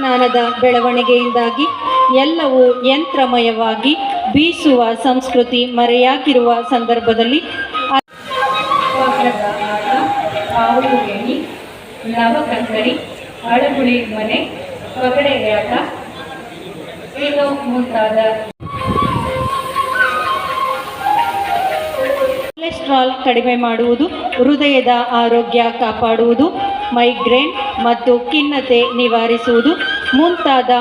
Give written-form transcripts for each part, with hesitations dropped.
ತಂತ್ರಜ್ಞಾನದ ಬೆಳವಣಿಗೆಯಿಂದಾಗಿ ಎಲ್ಲವೂ ಯಂತ್ರಮಯವಾಗಿ ಬೀಸುವ ಸಂಸ್ಕೃತಿ ಮರೆಯಾಗಿರುವ ಸಂದರ್ಭದಲ್ಲಿ ನವಕಂಕರಿ, ಅಳಗುಳಿ ಮನೆ, ಪಗಡೆಯಾಟ ಇನ್ನು ಮುಂತಾದ ಕೊಲೆಸ್ಟ್ರಾಲ್ ಕಡಿಮೆ ಮಾಡುವುದು, ಹೃದಯದ ಆರೋಗ್ಯ ಕಾಪಾಡುವುದು, ಮೈಗ್ರೇನ್ ಮತ್ತು ಖಿನ್ನತೆ ನಿವಾರಿಸುವುದು ಮುಂತಾದ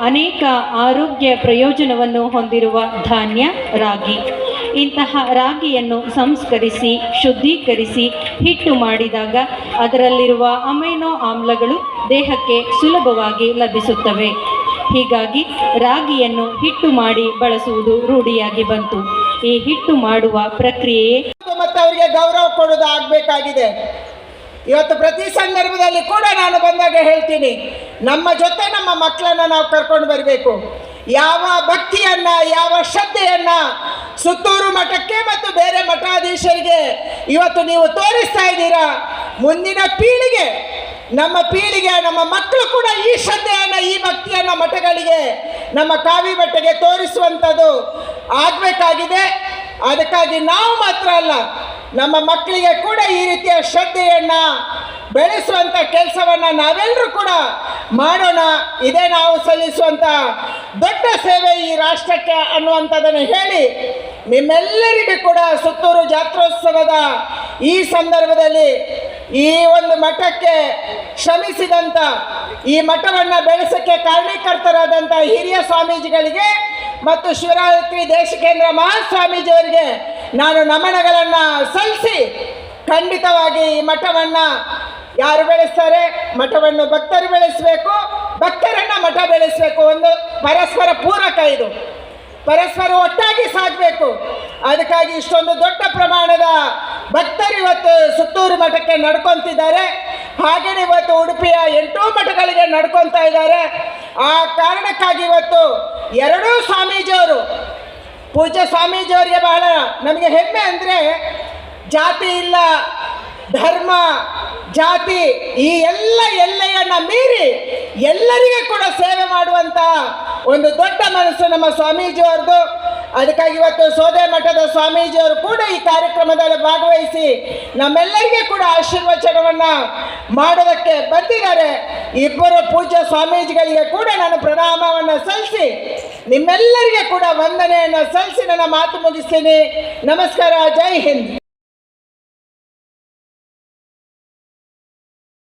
ಅನೇಕ ಆರೋಗ್ಯ ಪ್ರಯೋಜನವನ್ನು ಹೊಂದಿರುವ ಧಾನ್ಯ ರಾಗಿ. ಇಂತಹ ರಾಗಿಯನ್ನು ಸಂಸ್ಕರಿಸಿ ಶುದ್ಧೀಕರಿಸಿ ಹಿಟ್ಟು ಮಾಡಿದಾಗ ಅದರಲ್ಲಿರುವ ಅಮೈನೋ ಆಮ್ಲಗಳು ದೇಹಕ್ಕೆ ಸುಲಭವಾಗಿ ಲಭಿಸುತ್ತವೆ. ಹೀಗಾಗಿ ರಾಗಿಯನ್ನು ಹಿಟ್ಟು ಮಾಡಿ ಬಳಸುವುದು ರೂಢಿಯಾಗಿ ಬಂತು. ಈ ಹಿಟ್ಟು ಮಾಡುವ ಪ್ರಕ್ರಿಯೆಯೇ ಮತ್ತು ಅವರಿಗೆ ಗೌರವ ಕೊಡೋದು ಆಗಬೇಕಾಗಿದೆ. ಇವತ್ತು ಪ್ರತಿ ಸಂದರ್ಭದಲ್ಲಿ ಕೂಡ ನಾನು ಬಂದಾಗ ಹೇಳ್ತೀನಿ, ನಮ್ಮ ಜೊತೆ ನಮ್ಮ ಮಕ್ಕಳನ್ನು ನಾವು ಕರ್ಕೊಂಡು ಬರಬೇಕು. ಯಾವ ಭಕ್ತಿಯನ್ನು, ಯಾವ ಶ್ರದ್ಧೆಯನ್ನು ಸುತ್ತೂರು ಮಠಕ್ಕೆ ಮತ್ತು ಬೇರೆ ಮಠಾಧೀಶರಿಗೆ ಇವತ್ತು ನೀವು ತೋರಿಸ್ತಾ ಇದ್ದೀರಾ, ಮುಂದಿನ ಪೀಳಿಗೆ, ನಮ್ಮ ಪೀಳಿಗೆ, ನಮ್ಮ ಮಕ್ಕಳು ಕೂಡ ಈ ಶ್ರದ್ಧೆಯನ್ನು, ಈ ಭಕ್ತಿಯನ್ನು ಮಠಗಳಿಗೆ, ನಮ್ಮ ಕಾವಿ ಮಠಕ್ಕೆ ತೋರಿಸುವಂಥದ್ದು ಆಗಬೇಕಾಗಿದೆ. ಅದಕ್ಕಾಗಿ ನಾವು ಮಾತ್ರ ಅಲ್ಲ, ನಮ್ಮ ಮಕ್ಕಳಿಗೆ ಕೂಡ ಈ ರೀತಿಯ ಶ್ರದ್ಧೆಯನ್ನು ಬೆಳೆಸುವಂಥ ಕೆಲಸವನ್ನು ನಾವೆಲ್ಲರೂ ಕೂಡ ಮಾಡೋಣ. ಇದೇ ನಾವು ಸಲ್ಲಿಸುವಂಥ ದೊಡ್ಡ ಸೇವೆ ಈ ರಾಷ್ಟ್ರಕ್ಕೆ ಅನ್ನುವಂಥದ್ದನ್ನು ಹೇಳಿ, ನಿಮ್ಮೆಲ್ಲರಿಗೂ ಕೂಡ ಸುತ್ತೂರು ಜಾತ್ರೋತ್ಸವದ ಈ ಸಂದರ್ಭದಲ್ಲಿ ಈ ಒಂದು ಮಠಕ್ಕೆ ಶ್ರಮಿಸಿದಂಥ, ಈ ಮಠವನ್ನು ಬೆಳೆಸೋಕ್ಕೆ ಕಾರಣೀಕರ್ತರಾದಂಥ ಹಿರಿಯ ಸ್ವಾಮೀಜಿಗಳಿಗೆ ಮತ್ತು ಶಿವರಾತ್ರಿ ದೇಶಿಕೇಂದ್ರ ಮಹಾಸ್ವಾಮೀಜಿಯವರಿಗೆ ನಾನು ನಮನಗಳನ್ನು ಸಲ್ಲಿಸಿ, ಖಂಡಿತವಾಗಿ ಈ ಮಠವನ್ನು ಯಾರು ಬೆಳೆಸ್ತಾರೆ, ಮಠವನ್ನು ಭಕ್ತರು ಬೆಳೆಸಬೇಕು, ಭಕ್ತರನ್ನು ಮಠ ಬೆಳೆಸಬೇಕು. ಒಂದು ಪರಸ್ಪರ ಪೂರಕ, ಇದು ಪರಸ್ಪರ ಒಟ್ಟಾಗಿ ಸಾಗಬೇಕು. ಅದಕ್ಕಾಗಿ ಇಷ್ಟೊಂದು ದೊಡ್ಡ ಪ್ರಮಾಣದ ಭಕ್ತರು ಇವತ್ತು ಸುತ್ತೂರು ಮಠಕ್ಕೆ ನಡ್ಕೊತಿದ್ದಾರೆ. ಹಾಗೆಯೇ ಇವತ್ತು ಉಡುಪಿಯ 8 ಮಠಗಳಿಗೆ ನಡ್ಕೊತಾ ಇದ್ದಾರೆ. ಆ ಕಾರಣಕ್ಕಾಗಿ ಇವತ್ತು ಎರಡೂ ಸ್ವಾಮೀಜಿಯವರು, ಪೂಜ್ಯ ಸ್ವಾಮೀಜಿಯವರಿಗೆ ಬಹಳ ನಮಗೆ ಹೆಮ್ಮೆ ಅಂದರೆ, ಜಾತಿ ಇಲ್ಲ, ಧರ್ಮ ಜಾತಿ ಈ ಎಲ್ಲ ಎಲ್ಲೆಯನ್ನು ಮೀರಿ ಎಲ್ಲರಿಗೂ ಕೂಡ ಸೇವೆ ಮಾಡುವಂಥ ಒಂದು ದೊಡ್ಡ ಮನಸ್ಸು ನಮ್ಮ ಸ್ವಾಮೀಜಿಯವ್ರದ್ದು. ಅದಕ್ಕಾಗಿ ಇವತ್ತು ಸೋದೆ ಮಠದ ಸ್ವಾಮೀಜಿಯವರು ಕೂಡ ಈ ಕಾರ್ಯಕ್ರಮದಲ್ಲಿ ಭಾಗವಹಿಸಿ ನಮ್ಮೆಲ್ಲರಿಗೂ ಕೂಡ ಆಶೀರ್ವಚನವನ್ನು ಮಾಡೋದಕ್ಕೆ ಬಂದಿದ್ದಾರೆ. ಇಬ್ಬರು ಪೂಜ್ಯ ಸ್ವಾಮೀಜಿಗಳಿಗೆ ಕೂಡ ನಾನು ಪ್ರಣಾಮವನ್ನು ಸಲ್ಲಿಸಿ ನಿಮ್ಮೆಲ್ಲರಿಗೂ ಕೂಡ ವಂದನೆಯನ್ನು ಸಲ್ಲಿಸಿ ನನ್ನ ಮಾತು ಮುಗಿಸ್ತೀನಿ. ನಮಸ್ಕಾರ. ಜೈ ಹಿಂದ್.